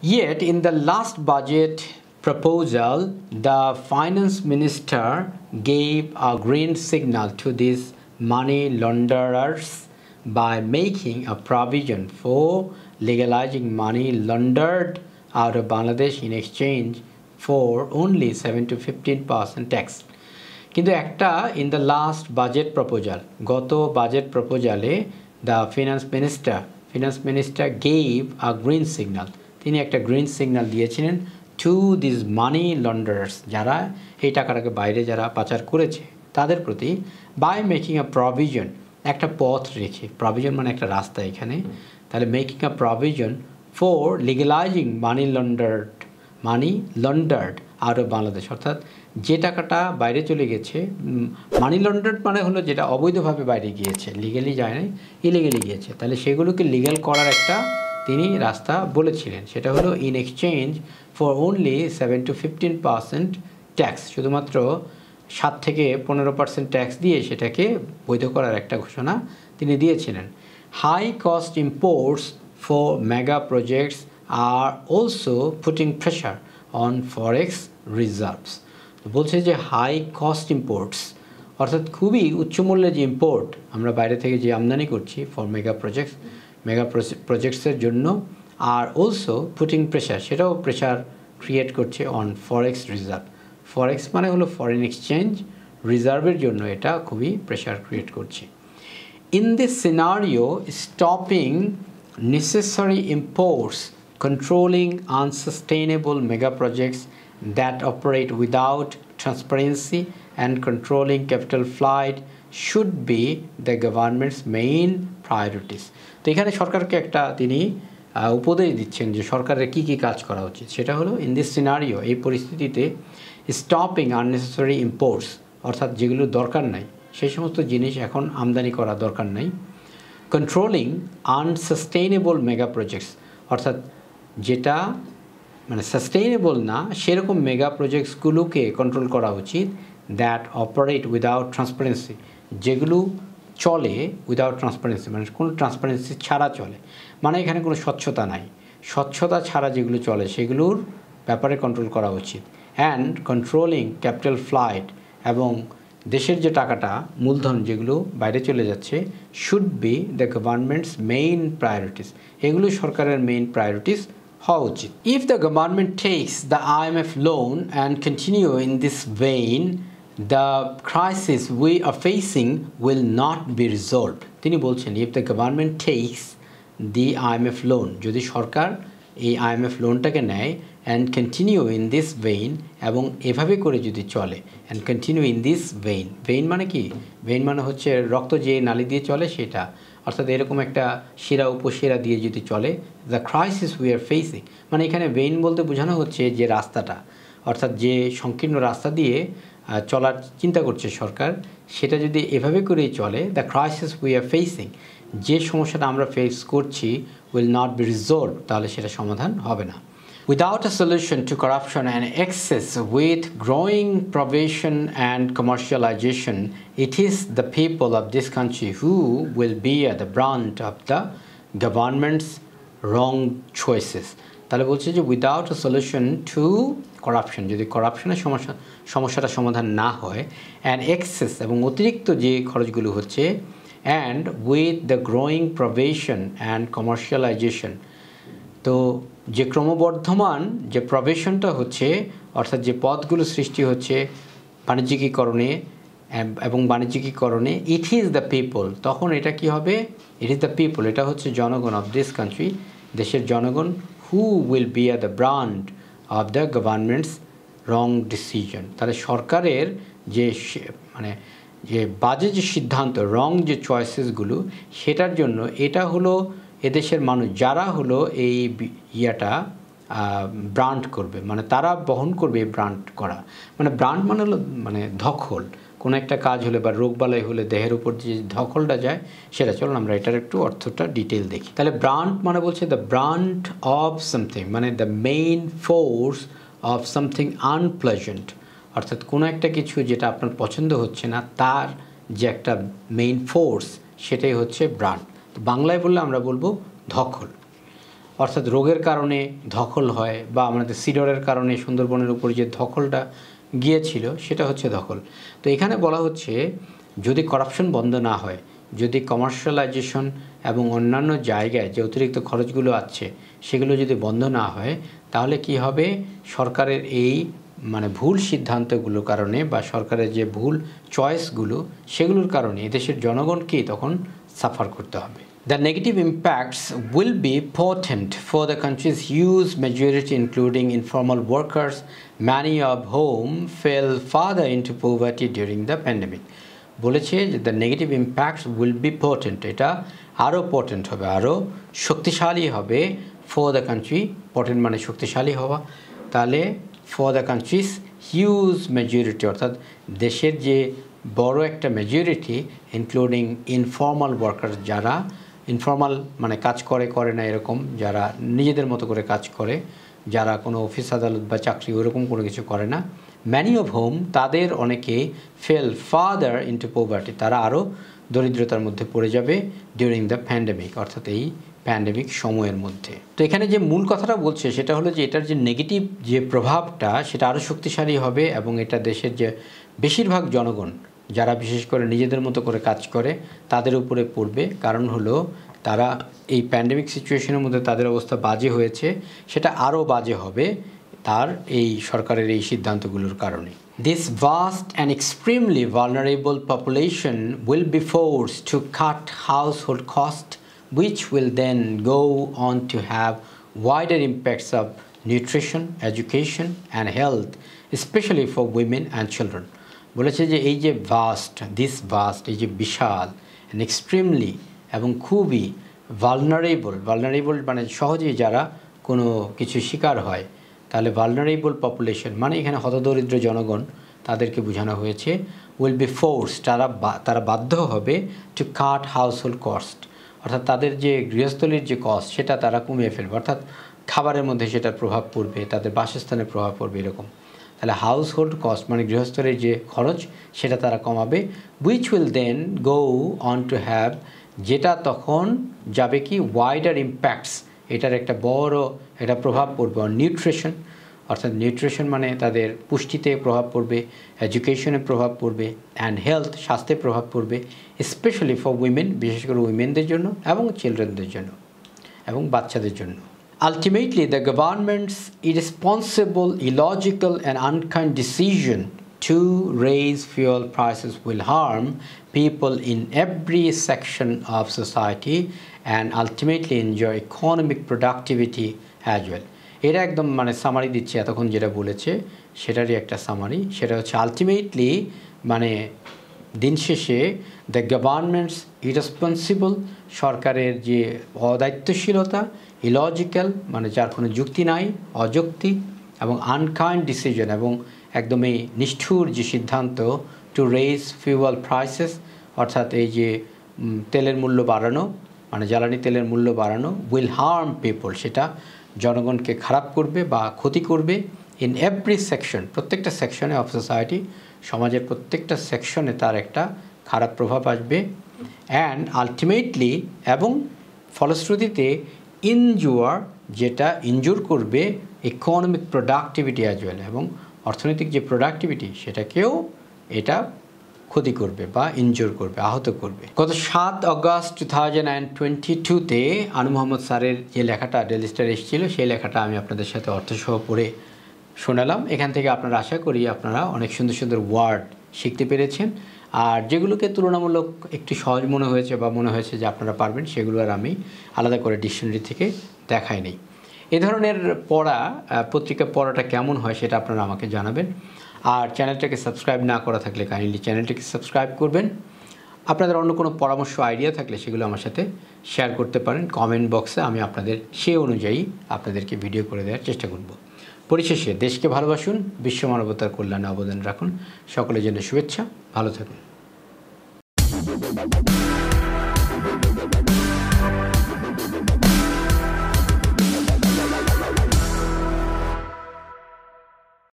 Yet, in the last budget proposal, the finance minister gave a green signal to these money launderers by making a provision for legalizing money laundered out of Bangladesh in exchange for only 7 to 15% tax. কিন্তু একটা in the last budget proposal, গত budget প্রপোজালে the finance minister gave a green signal. তিনি একটা green signal দিয়েছিলেন to this money launderers, যারা এই টাকাটাকে বাইরে যারা পাচার করেছে তাদের প্রতি, বাই মেকিং আ প্রভিজন, একটা পথ রেখে, প্রভিজন মানে একটা রাস্তা এখানে, তাহলে making a provision for legalizing money laundered out of Bangladesh, অর্থাৎ যে টাকাটা বাইরে চলে গেছে, মানি লন্ডার্ড মানে হলো যেটা অবৈধভাবে বাইরে গিয়েছে, লিগালি যায় না, ইলিগালি গিয়েছে, তাহলে সেগুলোকে লিগ্যাল করার একটা তিনি রাস্তা বলেছিলেন। সেটা হলো in exchange for only 7 to 15% tax, শুধুমাত্র 7 থেকে 15% ট্যাক্স দিয়ে সেটাকে বৈধ করার একটা ঘোষণা তিনি দিয়েছিলেন। High cost imports for mega projects are also putting pressure on forex reserves. বলছে যে হাই কস্ট ইম্পোর্টস অর্থাৎ খুবই উচ্চমূল্যের যে ইম্পোর্ট আমরা বাইরে থেকে যে আমদানি করছি ফর মেগা প্রজেক্টসের জন্য, আর অলসো পুটিং প্রেশার, সেটাও প্রেশার ক্রিয়েট করছে অন ফরেক্স রিজার্ভ। ফরেক্স মানে হলো ফরেন এক্সচেঞ্জ, রিজার্ভের জন্য এটা খুবই প্রেশার ক্রিয়েট করছে। In this scenario stopping necessary imports, controlling unsustainable mega projects that operate without transparency and controlling capital flight should be the government's main priorities. তো এখানে সরকারকে একটা তিনি উপদেশ দিচ্ছেন যে সরকারের কী কী কাজ করা উচিত। সেটা হলো ইন দিস সিনারিও, এই পরিস্থিতিতে স্টপিং আননেসেসারি ইম্পোর্টস, অর্থাৎ যেগুলো দরকার নাই সেই সমস্ত জিনিস এখন আমদানি করা দরকার নাই। কন্ট্রোলিং আনসাস্টেইনেবল মেগা প্রজেক্টস, অর্থাৎ যেটা মানে সাস্টেইনেবল না সেরকম মেগা প্রজেক্টসগুলোকে কন্ট্রোল করা উচিত। দ্যাট অপারেট উইদাউট ট্রান্সপারেন্সি, যেগুলো চলে উইদাউট ট্রান্সপারেন্সি মানে কোনো ট্রান্সপারেন্সি ছাড়া চলে, মানে এখানে কোনো স্বচ্ছতা নাই, স্বচ্ছতা ছাড়া যেগুলো চলে সেগুলোর ব্যাপারে কন্ট্রোল করা উচিত। অ্যান্ড কন্ট্রোলিং ক্যাপিটাল ফ্লাইট, এবং দেশের যে টাকাটা মূলধন যেগুলো বাইরে চলে যাচ্ছে, should be the government's main priorities, এগুলো সরকারের মেইন প্রায়োরিটিস হওয়া উচিত। If the government takes the IMF loan and continue in this vein, the crisis we are facing will not be resolved. তিনি বলছেন if the government takes the IMF loan, যদি সরকার এই IMF লোনটাকে নেয় and continue in this vein, এবং এভাবে করে যদি চলে and continue in this vein, vein মানে কি? vein মানে হচ্ছে রক্ত যে নালী দিয়ে চলে সেটা, অর্থাৎ এরকম একটা শিরা উপশিরা দিয়ে যদি চলে, the crisis we are facing, মানে এখানে vein বলতে বোঝানো হচ্ছে যে রাস্তাটা, অর্থাৎ যে সংকীর্ণ রাস্তা দিয়ে চলার চিন্তা করছে সরকার, সেটা যদি এভাবে করেই চলে, the crisis we are facing, যে সমস্যাটা আমরা ফেস করছি, উইল নট বি রিজলভ, তাহলে সেটা সমাধান হবে না। Without a solution to corruption and excess with growing provision and commercialization, it is the people of this country who will be at the brunt of the government's wrong choices. তাহলে বলছে যে without a solution to corruption, যদি করাপশনের সমস্যাটা সমাধান না হয়, and access এবং অতিরিক্ত যে খরচগুলো হচ্ছে, and with the growing provision and commercialisation, তো যে ক্রমবর্ধমান যে প্রভিশনটা হচ্ছে, অর্থাৎ যে পদগুলো সৃষ্টি হচ্ছে বাণিজ্যিকীকরণে এবং বাণিজ্যিকীকরণে, ইট ইজ দ্য পিপল, তখন এটা কি হবে? ইট ইজ দ্য পিপল, এটা হচ্ছে জনগণ অফ দিস কান্ট্রি, দেশের জনগণ, who will be at the brunt of the government's wrong decision. তাহলে সরকারের যে মানে যে বাজে যে সিদ্ধান্ত, রং যে চয়েসেসগুলো, সেটার জন্য এটা হলো এদেশের মানুষ যারা হলো এই ইয়াটা ব্রান্ড করবে, মানে তারা বহন করবে এই ব্রান্ড করা, মানে ব্রান্ড মানে হলো মানে দখল, কোনো একটা কাজ হলে বা রোগবালাই হলে দেহের উপর যে দখলটা যায় সেটা। চলুন আমরা এটার একটু অর্থটা ডিটেল দেখি। তাহলে ব্রান্ড মানে বলছে দ্য ব্রান্ড অফ সামথিং, মানে the main force of something unpleasant, অর্থাৎ কোনো একটা কিছু যেটা আপনার পছন্দ হচ্ছে না তার যে একটা মেইন ফোর্স, সেটাই হচ্ছে ব্রান্ড। তো বাংলায় বললে আমরা বলবো দখল। অর্থাৎ রোগের কারণে ধকল হয় বা আমাদের সিডরের কারণে সুন্দরবনের উপর যে ধকলটা গিয়েছিল সেটা হচ্ছে ধকল। তো এখানে বলা হচ্ছে যদি করাপশন বন্ধ না হয়, যদি কমার্শিয়ালাইজেশন এবং অন্যান্য জায়গায় যে অতিরিক্ত খরচগুলো আছে সেগুলো যদি বন্ধ না হয়, তাহলে কি হবে, সরকারের এই মানে ভুল সিদ্ধান্তগুলোর কারণে বা সরকারের যে ভুল চয়েসগুলো সেগুলোর কারণে এদেশের জনগণকেই তখন সাফার করতে হবে। The negative impacts will be potent for the country's huge majority, including informal workers, many of whom fell further into poverty during the pandemic. বলেছে যে the negative impacts will be potent, এটা আরও potent হবে, আরও শক্তিশালী হবে for the country. Potent মানে শক্তিশালী হওয়া, তাহলে for the countries huge majority, অর্থাৎ দেশের যে বড় একটা মেজরিটি, ইনক্লুডিং ইনফর্মাল ওয়ার্কার, যারা ইনফর্মাল মানে কাজ করে না এরকম, যারা নিজেদের মতো করে কাজ করে, যারা কোনো অফিস আদালত বা চাকরি ওরকম কোনো কিছু করে না, ম্যানি অফ হোম, তাদের অনেকে ফেল ফার্দার ইনটু পোভার্টি, তারা আরও দরিদ্রতার মধ্যে পড়ে যাবে ডিউরিং দ্য প্যান্ডেমিক, অর্থাৎ এই প্যান্ডেমিক সময়ের মধ্যে। তো এখানে যে মূল কথাটা বলছে সেটা হলো যে এটার যে নেগেটিভ যে প্রভাবটা সেটা আরও শক্তিশালী হবে এবং এটা দেশের যে বেশিরভাগ জনগণ যারা বিশেষ করে নিজেদের মতো করে কাজ করে তাদের উপরে পড়বে। কারণ হলো তারা এই প্যান্ডেমিক সিচুয়েশনের মধ্যে তাদের অবস্থা বাজে হয়েছে, সেটা আরও বাজে হবে তার এই সরকারের এই সিদ্ধান্তগুলোর কারণে। This vast and extremely vulnerable population will be forced to cut household costs, which will then go on to have wider impacts of nutrition, education and health, especially for women and children. বলেছে যে এই যে vast, এই যে বিশাল and extremely এবং খুবই vulnerable মানে সহজেই যারা কোনো কিছু শিকার হয়, তাহলে ভালনারেবল পপুলেশন মানে এখানে হতদরিদ্র জনগণ, তাদেরকে বোঝানো হয়েছে উইল বি ফোর্স, তারা বাধ্য হবে টু কাট হাউসহোল্ড কস্ট, অর্থাৎ তাদের যে গৃহস্থলীর যে কস্ট সেটা তারা কমিয়ে ফেলবে, অর্থাৎ খাবারের মধ্যে সেটার প্রভাব পড়বে, তাদের বাসস্থানের প্রভাব পড়বে এরকম। তাহলে হাউসহোল্ড কস্ট মানে গৃহস্থলীর যে খরচ সেটা তারা কমাবে, which will then go on to have, যেটা তখন যাবে কি ওয়াইডার ইম্প্যাক্টস, এটার একটা বড় একটা প্রভাব পড়বে অন নিউট্রিশন, অর্থাৎ নিউট্রিশন মানে তাদের পুষ্টিতে প্রভাব পড়বে, এডুকেশনে প্রভাব পড়বে, অ্যান্ড হেলথ স্বাস্থ্যে প্রভাব পড়বে, স্পেশালি ফর উইমেন, বিশেষ করে উইমেনদের জন্য এবং চিলড্রেনদের জন্য এবং বাচ্চাদের জন্য। Ultimately, the government's irresponsible, illogical and unkind decision to raise fuel prices will harm people in every section of society and ultimately injure economic productivity as well. এটা একদম মানে সামারি দিচ্ছে, এতক্ষণ যেটা বলেছে সেটারই একটা সামারি। সেটা হচ্ছে আলটিমেটলি মানে দিন শেষে দ্য গভর্নমেন্টস ইরেসপন্সিবল, সরকারের যে অদায়িত্বশীলতা, ইলজিক্যাল মানে যার কোনো যুক্তি নাই, অযৌক্তিক এবং আনকাইন্ড ডিসিশন এবং একদমই নিষ্ঠুর যে সিদ্ধান্ত টু রেইজ ফিউয়েল প্রাইসেস, অর্থাৎ এই যে তেলের মূল্য বাড়ানো মানে জ্বালানি তেলের মূল্য বাড়ানো, উইল হার্ম পিপল, সেটা জনগণকে খারাপ করবে বা ক্ষতি করবে ইন এভরি সেকশন, প্রত্যেকটা সেকশনে অফ সোসাইটি, সমাজের প্রত্যেকটা সেকশনে তার একটা খারাপ প্রভাব আসবে। অ্যান্ড আলটিমেটলি এবং ফলশ্রুতিতে ইনজুয়ার, যেটা ইনজুর করবে ইকোনমিক প্রোডাক্টিভিটি অ্যাজ ওয়েল, এবং অর্থনৈতিক যে প্রোডাক্টিভিটি সেটাকেও এটা ক্ষতি করবে বা ইনজুর করবে, আহত করবে। গত 7 অগস্ট 2022-তে আনু মোহাম্মদ স্যারের যে লেখাটা ডেইলি স্টার এসেছিল সেই লেখাটা আমি আপনাদের সাথে অর্থসহ পড়ে শোনালাম। এখান থেকে আপনারা আশা করি আপনারা অনেক সুন্দর সুন্দর ওয়ার্ড শিখতে পেরেছেন, আর যেগুলোকে তুলনামূলক একটু সহজ মনে হয়েছে বা মনে হয়েছে যে আপনারা পারবেন সেগুলো আর আমি আলাদা করে ডিকশনারি থেকে দেখাই নেই। এ ধরনের পড়া পত্রিকা পড়াটা কেমন হয় সেটা আপনারা আমাকে জানাবেন, আর চ্যানেলটাকে সাবস্ক্রাইব না করা থাকলে কাইন্ডলি চ্যানেলটাকে সাবস্ক্রাইব করবেন। আপনাদের অন্য কোনো পরামর্শ আইডিয়া থাকলে সেগুলো আমার সাথে শেয়ার করতে পারেন কমেন্ট বক্সে, আমি আপনাদের সে অনুযায়ী আপনাদেরকে ভিডিও করে দেওয়ার চেষ্টা করব। পরিশেষে দেশকে ভালোবাসুন, বিশ্ব মানবতার কল্যাণে অবদান রাখুন। সকলের জন্য শুভেচ্ছা, ভালো থাকুন।